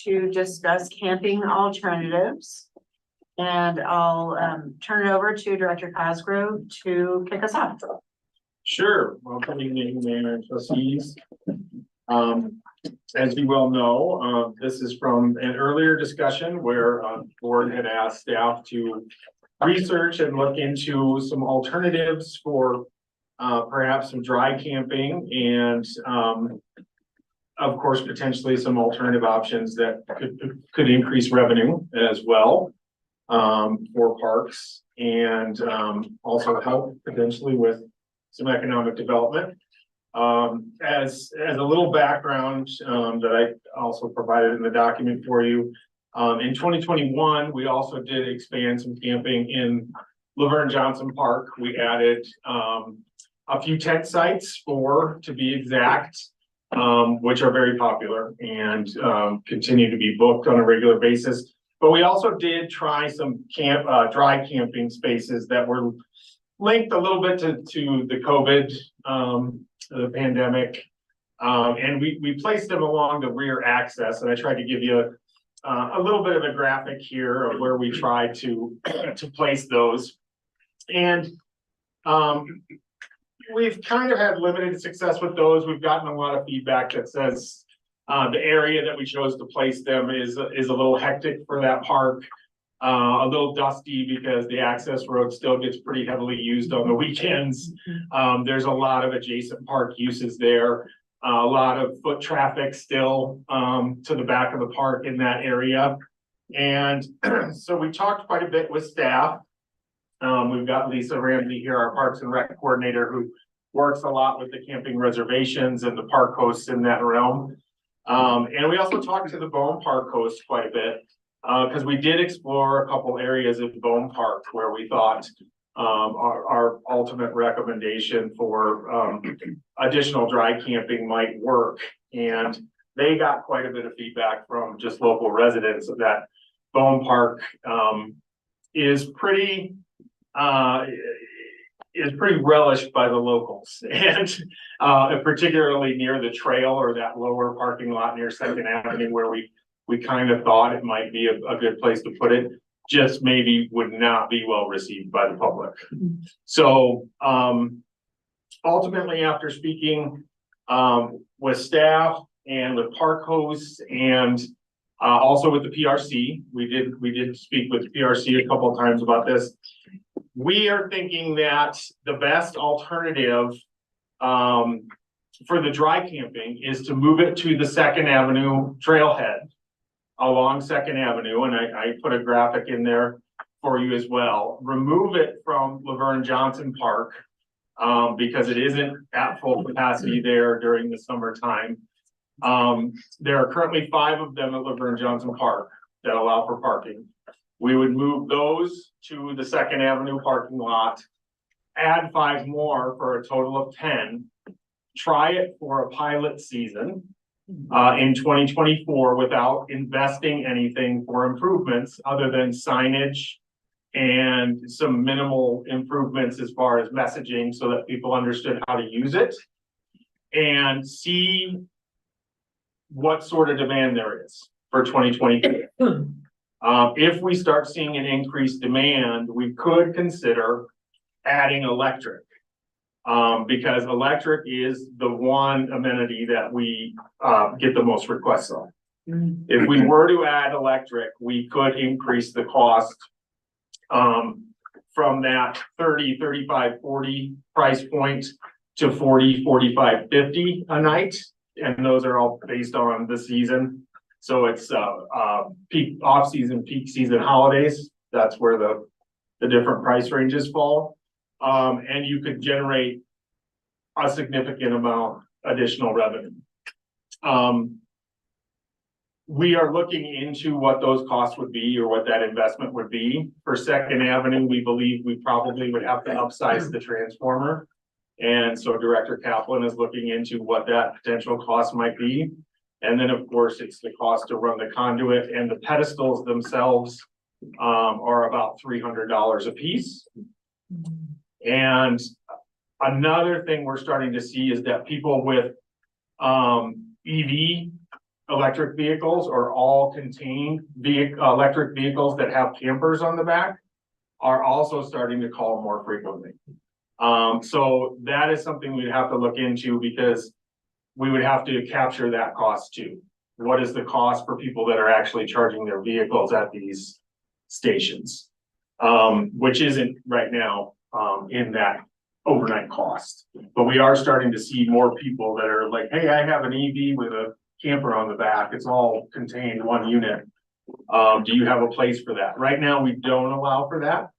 to discuss camping alternatives. And I'll turn it over to Director Cosgrove to kick us off. Sure. Well, good evening, Mayor and Trustees. As you well know, this is from an earlier discussion where the board had asked staff to research and look into some alternatives for perhaps some dry camping and of course potentially some alternative options that could increase revenue as well for parks and also help potentially with some economic development. As a little background that I also provided in the document for you, in 2021, we also did expand some camping in Laverne Johnson Park. We added a few tent sites, 4 to be exact, which are very popular and continue to be booked on a regular basis. But we also did try some dry camping spaces that were linked a little bit to the COVID, the pandemic, and we placed them along the rear access. And I tried to give you a little bit of a graphic here of where we tried to place those. And we've kind of had limited success with those. We've gotten a lot of feedback that says the area that we chose to place them is a little hectic for that park. A little dusty because the access road still gets pretty heavily used on the weekends. There's a lot of adjacent park uses there. A lot of foot traffic still to the back of the park in that area. And so we talked quite a bit with staff. We've got Lisa Ramsey here, our Parks and Rec coordinator, who works a lot with the camping reservations and the park hosts in that realm. And we also talked to the Bohm Park host quite a bit. Because we did explore a couple areas of Bohm Park where we thought our ultimate recommendation for additional dry camping might work. And they got quite a bit of feedback from just local residents that Bohm Park is pretty relished by the locals, and particularly near the trail or that lower parking lot near 2nd Avenue where we kind of thought it might be a good place to put it, just maybe would not be well received by the public. So ultimately, after speaking with staff and with park hosts and also with the PRC, we did speak with the PRC a couple of times about this. We are thinking that the best alternative for the dry camping is to move it to the 2nd Avenue trailhead along 2nd Avenue, and I put a graphic in there for you as well. Remove it from Laverne Johnson Park because it isn't at full capacity there during the summertime. There are currently 5 of them at Laverne Johnson Park that allow for parking. We would move those to the 2nd Avenue parking lot, add 5 more for a total of 10, try it for a pilot season in 2024 without investing anything for improvements other than signage and some minimal improvements as far as messaging so that people understood how to use it, and see what sort of demand there is for 2024. If we start seeing an increased demand, we could consider adding electric. Because electric is the one amenity that we get the most requests on. If we were to add electric, we could increase the cost from that 30, 35, 40 price point to 40, 45, 50 a night. And those are all based on the season. So it's peak off-season, peak season holidays. That's where the different price ranges fall. And you could generate a significant amount additional revenue. We are looking into what those costs would be or what that investment would be. For 2nd Avenue, we believe we probably would have to upsize the transformer. And so Director Kaplan is looking into what that potential cost might be. And then, of course, it's the cost to run the conduit, and the pedestals themselves are about $300 a piece. And another thing we're starting to see is that people with EV electric vehicles or all contained electric vehicles that have campers on the back are also starting to call more frequently. So that is something we'd have to look into because we would have to capture that cost too. What is the cost for people that are actually charging their vehicles at these stations? Which isn't right now, in that overnight cost. But we are starting to see more people that are like, hey, I have an EV with a camper on the back. It's all contained one unit. Do you have a place for that? Right now, we don't allow for that.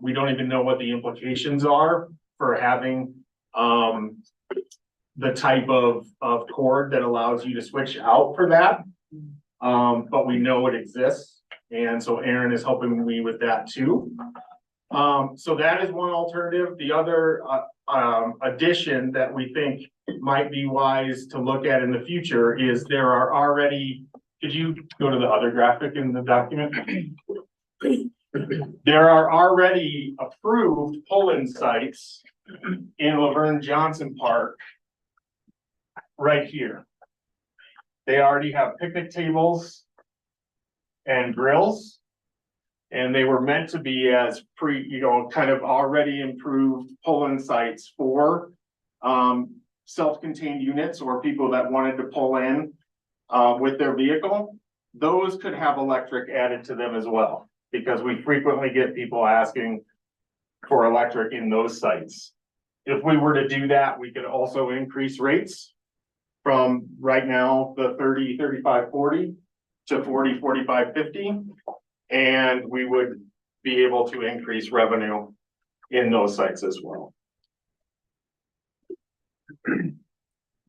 We don't even know what the implications are for having, the type of cord that allows you to switch out for that. But we know it exists. And so Aaron is helping me with that too. So that is one alternative. The other addition that we think might be wise to look at in the future is there are already, could you go to the other graphic in the document? There are already approved pull-in sites in Laverne Johnson Park right here. They already have picnic tables and grills. And they were meant to be as kind of already improved pull-in sites for self-contained units or people that wanted to pull in with their vehicle. Those could have electric added to them as well, because we frequently get people asking for electric in those sites. If we were to do that, we could also increase rates from right now, the 30, 35, 40 to 40, 45, 50. And we would be able to increase revenue in those sites as well.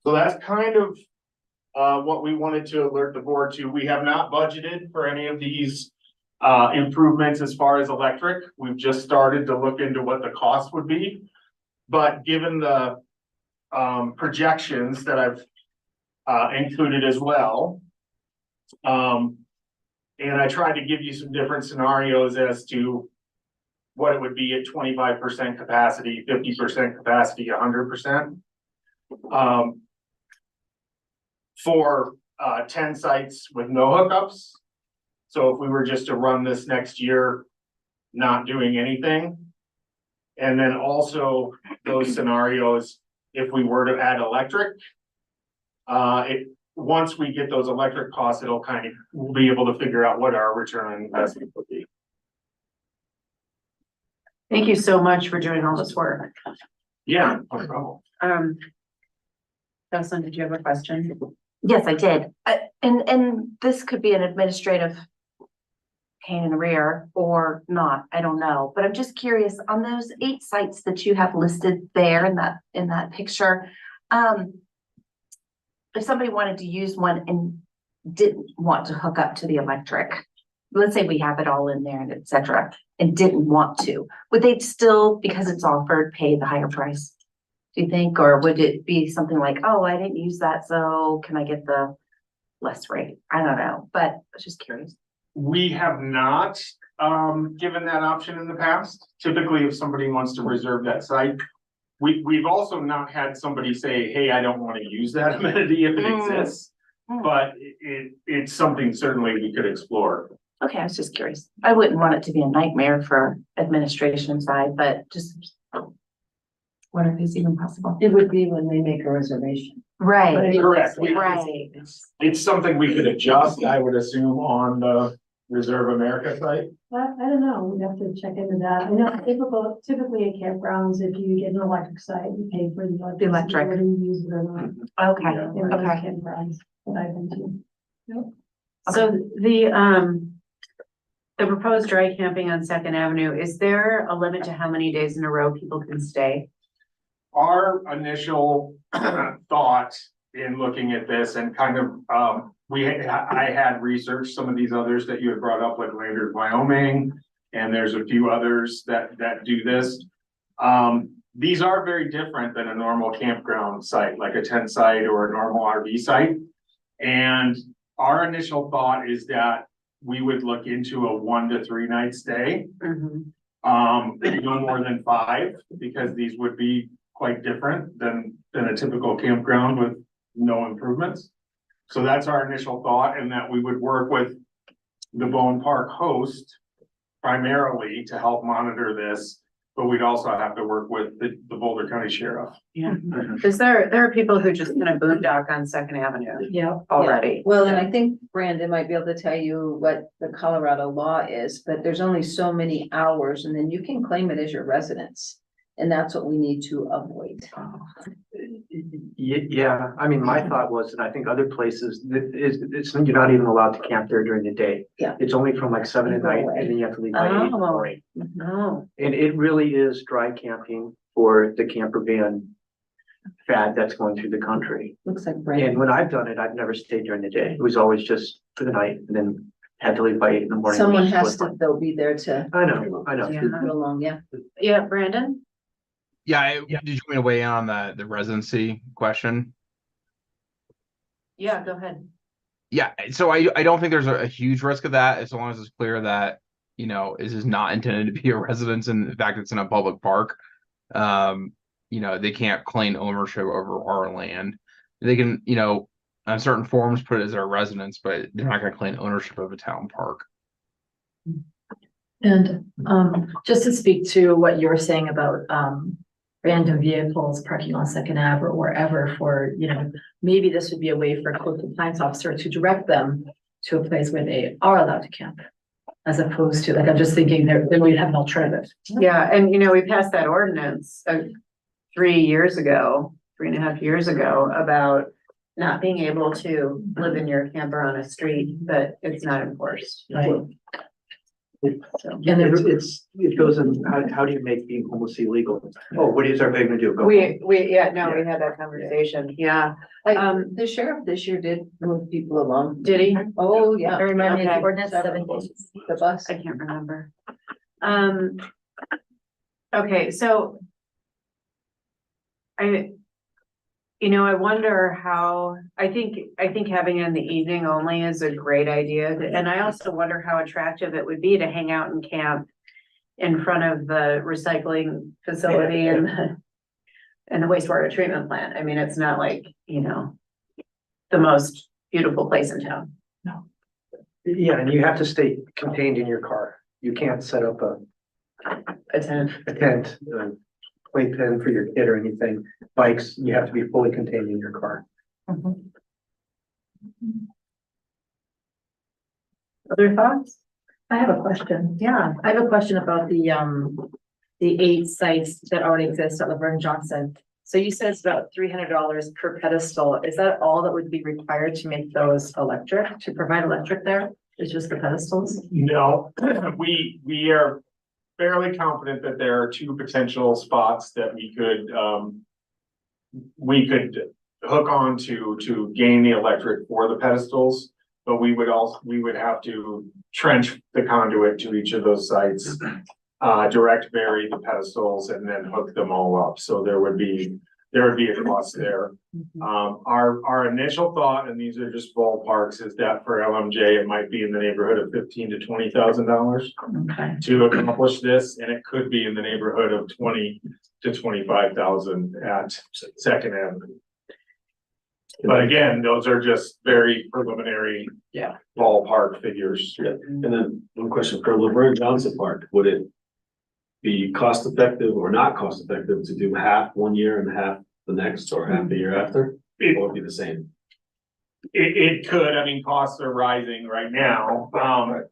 So that's kind of what we wanted to alert the board to. We have not budgeted for any of these improvements as far as electric. We've just started to look into what the cost would be. But given the projections that I've included as well, and I tried to give you some different scenarios as to what it would be at 25% capacity, 50% capacity, 100%. For 10 sites with no hookups. So if we were just to run this next year, not doing anything. And then also those scenarios, if we were to add electric, once we get those electric costs, we'll be able to figure out what our return on investment would be. Thank you so much for doing all this work. Yeah, no problem. Jocelyn, did you have a question? Yes, I did. And this could be an administrative pain in the rear or not, I don't know. But I'm just curious, on those 8 sites that you have listed there in that picture, if somebody wanted to use one and didn't want to hook up to the electric, let's say we have it all in there and etc., and didn't want to, would they still, because it's offered, pay the higher price? Do you think, or would it be something like, oh, I didn't use that, so can I get the less rate? I don't know, but I was just curious. We have not given that option in the past. Typically, if somebody wants to reserve that site, we've also not had somebody say, hey, I don't want to use that amenity if it exists, but it's something certainly we could explore. Okay, I was just curious. I wouldn't want it to be a nightmare for administration side, but just wonder if it's even possible. It would be when they make a reservation. Right. Correct. Right. It's something we could adjust, I would assume, on the Reserve America site. I don't know, we'd have to check into that. I know typically at campgrounds, if you get an electric site, you pay for the electric. whether you use it or not. Okay, In those okay. campgrounds that I've been to. Yep. So the proposed dry camping on Second Avenue, is there a limit to how many days in a row people can stay? Our initial thought in looking at this and kind of, I had researched some of these others that you had brought up, like Landers, Wyoming, and there's a few others that do this. These are very different than a normal campground site, like a tent site or a normal RV site. And our initial thought is that we would look into a 1 to 3 night stay. No more than 5, because these would be quite different than a typical campground with no improvements. So that's our initial thought, and that we would work with the Bone Park host primarily to help monitor this, but we'd also have to work with the Boulder County Sheriff. Yeah, because there are people who just kind of boondock on Second Avenue Yeah. already. Well, and I think Brandon might be able to tell you what the Colorado law is, but there's only so many hours and then you can claim it as your residence. And that's what we need to avoid. Yeah, I mean, my thought was that I think other places, you're not even allowed to camp there during the day. Yeah. It's only from like 7 at Go night away. and then you have to leave by 8 in the Oh. morning. No, And it really is dry camping for the camper van fad that's going through the country. Looks like And Brandon. when I've done it, I've never stayed during the day. It was always just for the night and then had to leave by 8 in the morning. Someone which has was to, they'll be there to fine. I know. Yeah. go along, yeah. yeah, Brandon? Yeah, did you want to weigh in on the residency question? Yeah, go ahead. Yeah, so I don't think there's a huge risk of that as long as it's clear that, you know, this is not intended to be a residence and in fact it's in a public park. You know, they can't claim ownership over our land. They can, you know, on certain forms put it as their residence, but they're not going to claim ownership of a town park. And just to speak to what you were saying about random vehicles parking on Second Ave or wherever for, you know, maybe this would be a way for a code compliance officer to direct them to a place where they are allowed to camp. As opposed to, like, I'm just thinking then we'd have an alternative. Yeah, and you know, we passed that ordinance 3 years ago, 3.5 years ago, about not being able to live in your camper on a street, but it's not enforced. Right. So, And then It goes in, how do you make being homeless illegal? Oh, what is our big gonna do? Go home. we had that conversation, yeah. The sheriff this year did move people along. Did he? Oh, yeah. I remind me of the Okay. ordinance 7 days. The bus. I can't remember. Okay, so I wonder how, I think having it in the evening only is a great idea. And I also wonder how attractive it would be to hang out and camp in front of the recycling facility and the wastewater treatment plant. I mean, it's not like, you know, the most beautiful place in town. Yeah, and you have to stay contained in your car. You can't set up a tent, playpen for your kid or anything. Bikes, you have to be fully contained in your car. Other thoughts? I have a question. Yeah. I have a question about the 8 sites that already exist at Laverne Johnson. So you said it's about $300 per pedestal. Is that all that would be required to make those electric, to provide electric there? Is just the pedestals? No, we are fairly confident that there are 2 potential spots that we could hook on to gain the electric for the pedestals. But we would have to trench the conduit to each of those sites, direct bury the pedestals and then hook them all up. So there would be a cost there. Our initial thought, and these are just ballparks, is that for LMJ, it might be in the neighborhood of $15,000 to $20,000 Okay. to accomplish this, and it could be in the neighborhood of 20 to 25,000 at Second Avenue. But again, those are just very preliminary. Yeah. Ballpark figures. Yeah, and then one question for Laverne Johnson Park, would it be cost effective or not cost effective to do half 1 year and half the next, or half the year after? Or would it be the same? It could, I mean, costs are rising right now,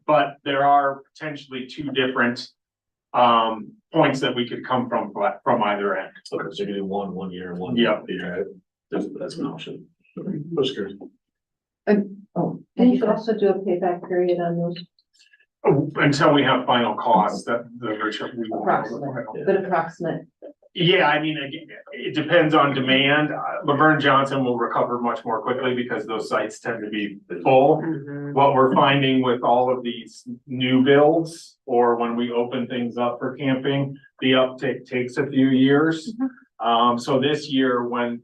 but there are potentially 2 different points that we could come from either end. Okay, so you're doing 1 year and 1 Yeah. year, that's an option. Just curious. And you could also do a payback period on those, Until we have final costs that we will. approximate, but approximate. Yeah, I mean, again, it depends on demand. Laverne Johnson will recover much more quickly because those sites tend to be full. What we're finding with all of these new builds, or when we open things up for camping, the uptick takes a few years. So this year when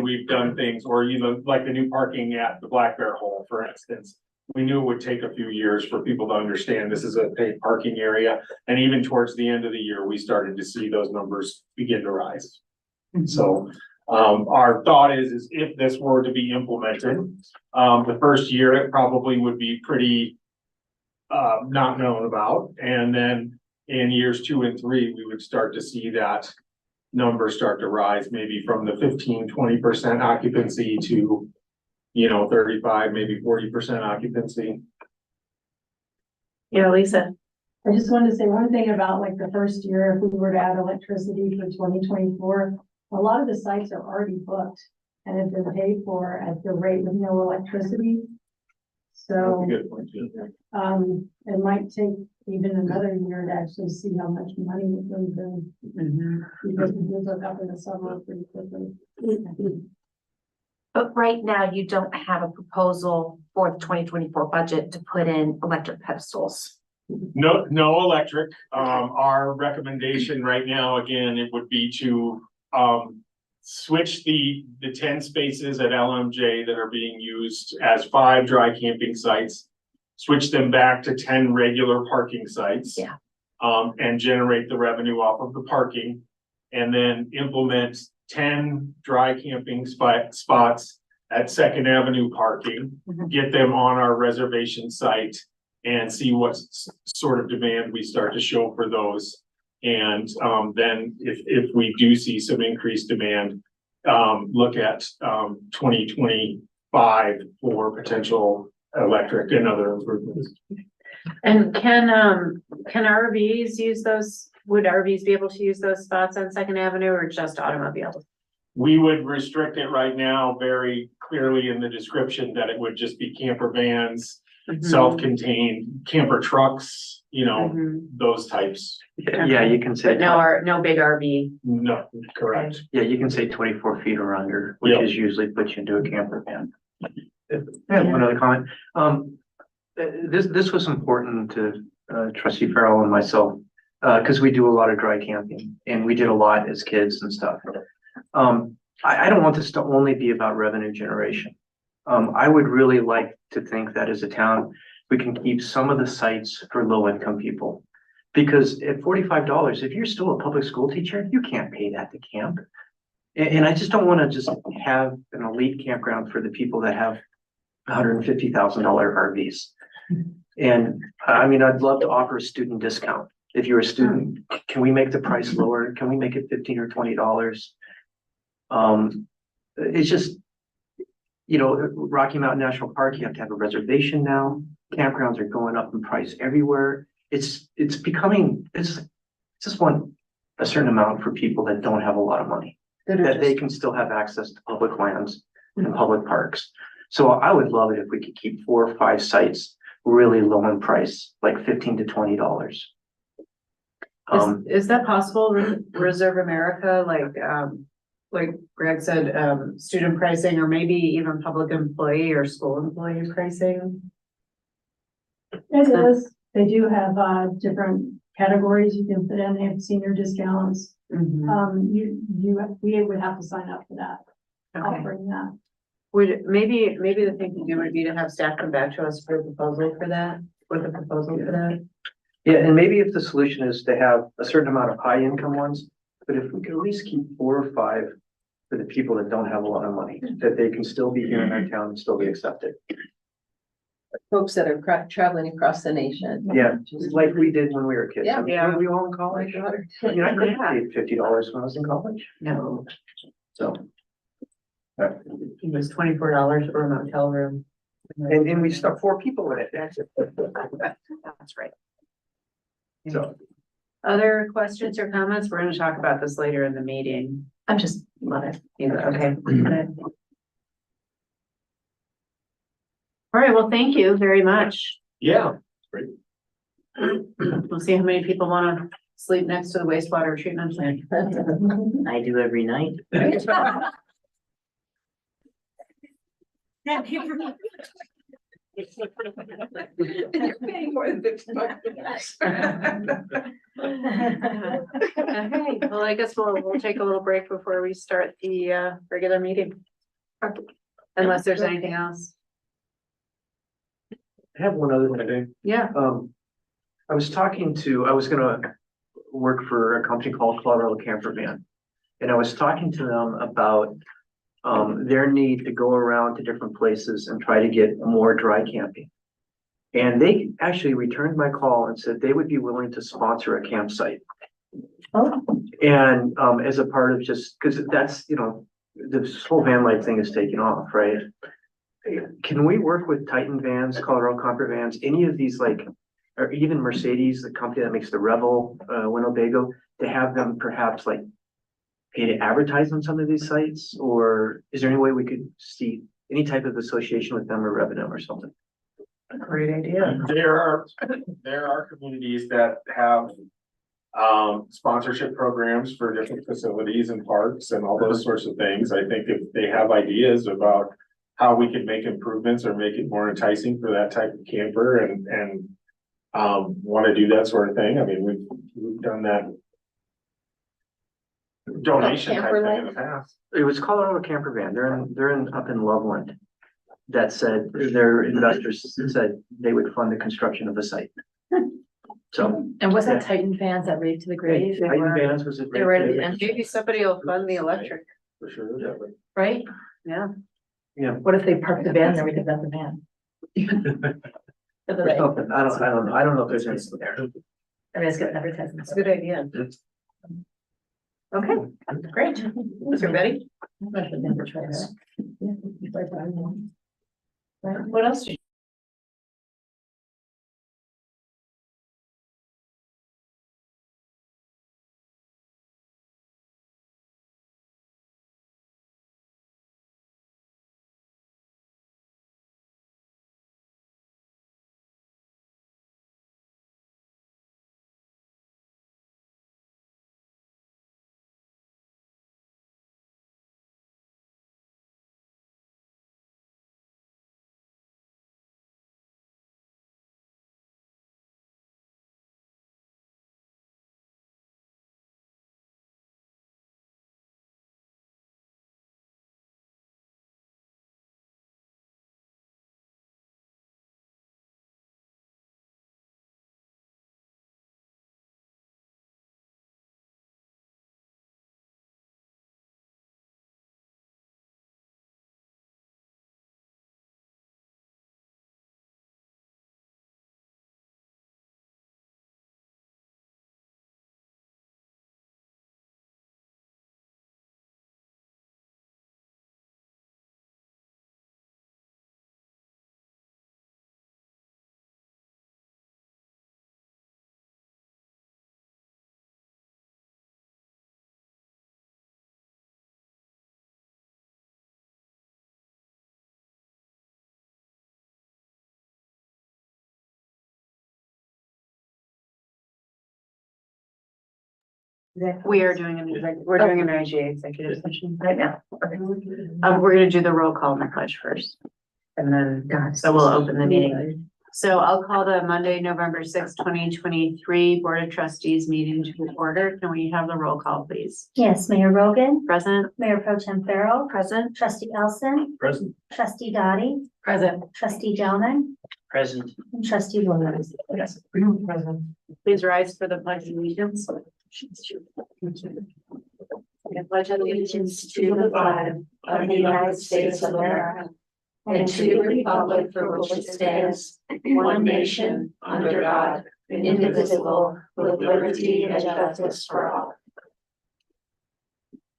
we've done things, or like the new parking at the Black Bear Hole, for instance, we knew it would take a few years for people to understand this is a paid parking area. And even towards the end of the year, we started to see those numbers begin to rise. So Our thought is if this were to be implemented, the first year, it probably would be pretty not known about, and then in years 2 and 3, we would start to see that number start to rise, maybe from the 15-20% occupancy to, 35, maybe 40% occupancy. Yeah, Lisa. I just wanted to say one thing about like the first year, if we were to add electricity for 2024, a lot of the sites are already booked and have been paid for at the rate with no electricity. That's So, a good point, too. it might take even another year to actually see how much money it comes in, because we do look up in the summer pretty quickly. But right now, you don't have a proposal for the 2024 budget to put in electric pedestals. No, no electric. Our recommendation right now, again, it would be to, switch the 10 spaces at LMJ that are being used as 5 dry camping sites. Switch them back to 10 regular parking sites. Yeah. And generate the revenue off of the parking. And then implement 10 dry camping spots at Second Avenue parking. Get them on our reservation site and see what sort of demand we start to show for those. And then if we do see some increased demand, look at 2025 for potential electric and other improvements. And can RVs use those? Would RVs be able to use those spots on Second Avenue or just automobiles? We would restrict it right now very clearly in the description that it would just be camper vans, self-contained camper trucks, those types. Yeah, you can say, But no big RV. No, correct. yeah, you can say 24 feet or under, which Yeah. is usually puts you into a camper van. I have one other comment. This was important to Trustee Farrell and myself, because we do a lot of dry camping and we did a lot as kids and stuff. I don't want this to only be about revenue generation. I would really like to think that as a town, we can keep some of the sites for low-income people. Because at $45, if you're still a public school teacher, you can't pay that to camp. And I just don't want to just have an elite campground for the people that have $150,000 RVs. And I mean, I'd love to offer a student discount. If you're a student, can we make the price lower? Can we make it $15 or $20? It's just, Rocky Mountain National Park, you have to have a reservation now. Campgrounds are going up in price everywhere. It's just want a certain amount for people that don't have a lot of money, that they can still have access to public lands and public parks. So I would love it if we could keep 4 or 5 sites really low in price, like $15 to $20. Is that possible? Reserve America, like Greg said, student pricing, or maybe even public employee or school employee pricing? It is, they do have, different categories you can put in, they have senior discounts. We would have to sign up for that, offering that. Would, maybe the thing to do would be to have staff come back to us for a proposal for that, with a proposal for that. Yeah, and maybe if the solution is to have a certain amount of high income ones, but if we could at least keep 4 or 5 for the people that don't have a lot of money, that they can still be here in our town and still be accepted. Folks that are traveling across the nation. Yeah, just like we did when we were kids. I mean, Yeah. were we all in college? I mean, I couldn't pay $50 when I was in college. No, So, it was $24 for a motel room. and we stuck 4 people in it. That's it. That's right. So, Other questions or comments? We're gonna talk about this later in the meeting. I'm just, love it. Okay. All right, well, thank you very much. Yeah. We'll see how many people wanna sleep next to the wastewater treatment plant. I do every night. You're paying more than $50. Okay, well, I guess we'll take a little break before we start the regular meeting. Unless there's anything else. I have one other thing. Yeah, I was gonna work for a company called Colorado Camper Van. And I was talking to them about their need to go around to different places and try to get more dry camping. And they actually returned my call and said they would be willing to sponsor a campsite. Oh. And as a part of just, because that's, this whole van life thing is taking off, right? Can we work with Titan Vans, Colorado Comfort Vans, any of these like, or even Mercedes, the company that makes the Revel, Winnebago, to have them perhaps like pay to advertise on some of these sites? Or is there any way we could see any type of association with them or revenue or something? Great idea. There are communities that have sponsorship programs for different facilities and parks and all those sorts of things. I think if they have ideas about how we can make improvements or make it more enticing for that type of camper and want to do that sort of thing. I mean, we've done that donation type Camper thing in life? the past. It was Colorado Camper Van. They're up in Loveland. That said, their investors said they would fund the construction of the site. So. And was that Titan Vans that raved to the grave? Titan Vans was a They were at great. the end, Maybe somebody will fund the electric. For sure, definitely. right? Yeah. What if they parked the van and then we could rent the van? For the Or day. something. I don't know if there's anything there. I mean, it's good advertising. That's a good idea. Okay, great. Mr. Betty? What else? do you- We are doing we're doing an IGA executive session right now. Okay. We're gonna do the roll call and the pledge first. And then, so we'll open the meeting. So I'll call the Monday, November 2023 Board of Trustees meeting to order. Can we have the roll call, please? Yes, Mayor Rogan, Present? Mayor Pro Tem Farrell, Present. Trustee Elson, Present. Trustee Dottie, Present. Trustee Gentleman, Present. and Trustee Williams. Present. Please rise for the pledge of allegiance. I pledge allegiance to the flag of the United States of America and to the republic for which it stands, one nation, under God, indivisible, with liberty and justice for all.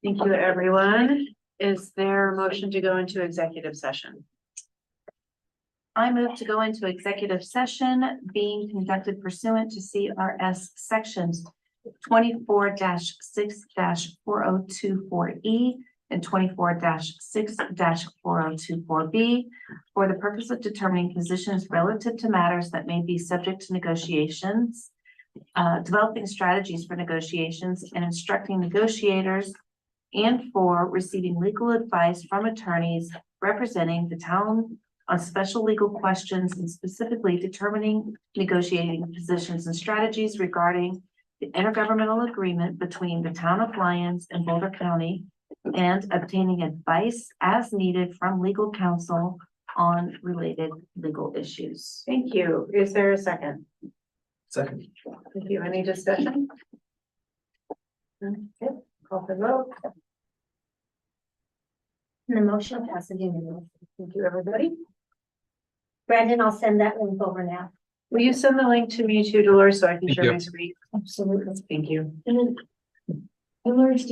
Thank you, everyone. Is there a motion to go into executive session? I move to go into executive session being conducted pursuant to CRS sections 24-6-4024E and 24-6-4024B for the purpose of determining positions relative to matters that may be subject to negotiations, developing strategies for negotiations and instructing negotiators, and for receiving legal advice from attorneys representing the town on special legal questions and specifically determining negotiating positions and strategies regarding the intergovernmental agreement between the town of Lyons and Boulder County and obtaining advice as needed from legal counsel on related legal issues. Thank you. Is there a second? Second. Thank you. Any discussion? Okay. call for vote. And the motion passes unanimously. Thank you, everybody. Brandon, I'll send that link over now. Will you send the link to me too, Dolores, so I can Thank share you. my screen? Absolutely. Thank you. And then, Dolores, do you